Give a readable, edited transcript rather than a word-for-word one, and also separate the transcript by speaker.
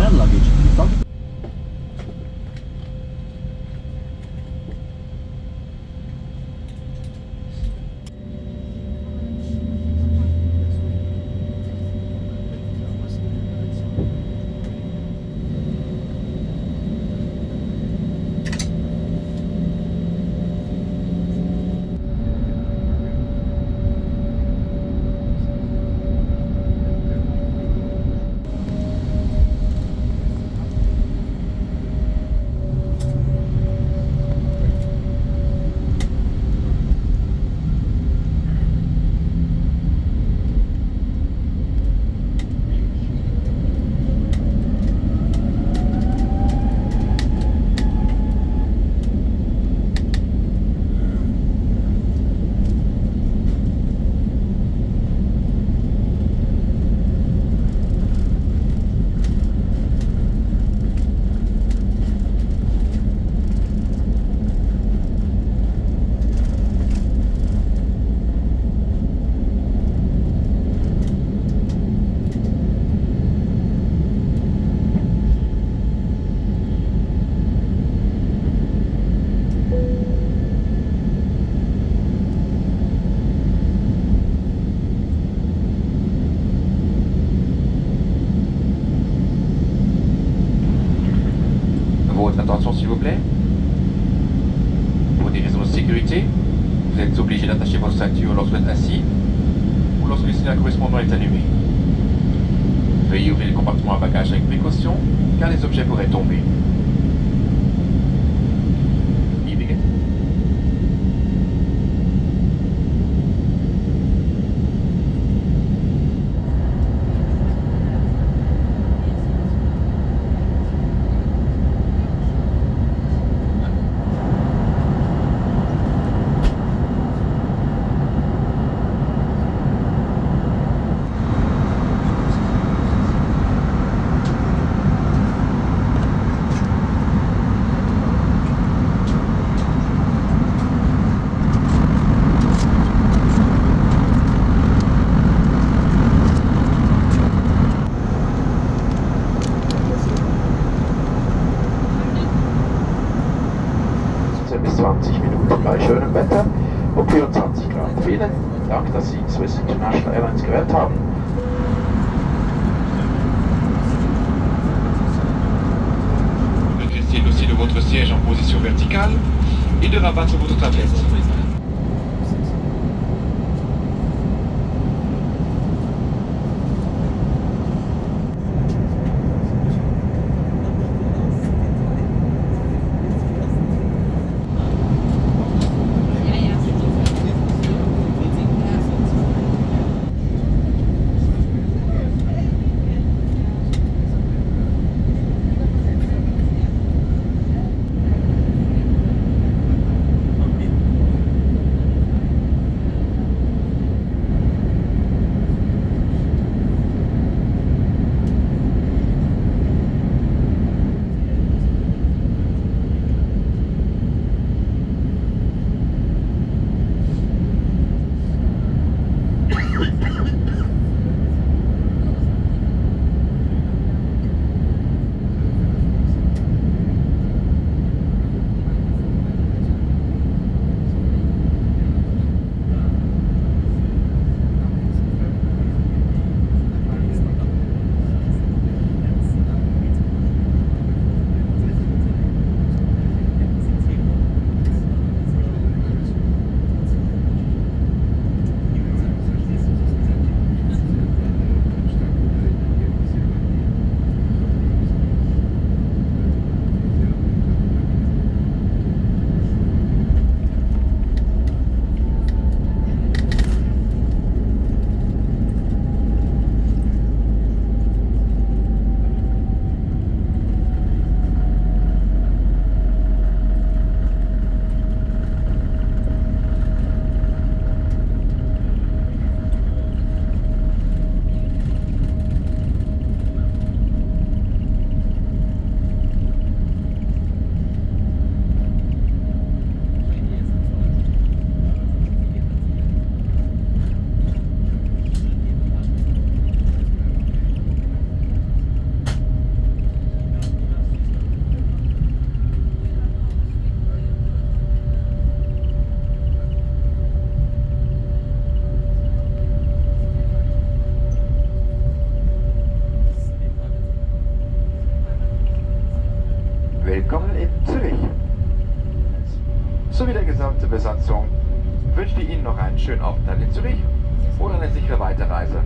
Speaker 1: hand luggage.
Speaker 2: Votre attention s'il vous plaît. Pour des raisons de sécurité, vous êtes obligé d'attacher votre ceinture lorsque vous êtes assis ou lorsque le signal correspondant est allumé. Veuillez ouvrir les compartiments à bagages avec précaution car les objets pourraient tomber. Bis 20 Minuten bei schönem Wetter und 24 Grad. Vielen Dank, dass Sie Swiss International Airlines gewählt haben. Redressez le dossier de votre siège en position verticale et de rabattre votre tablette. in Zürich. Sowie der gesamte Besatzung wünscht Ihnen noch einen schönen Aufenthalt in Zürich oder eine sichere Weiterreise.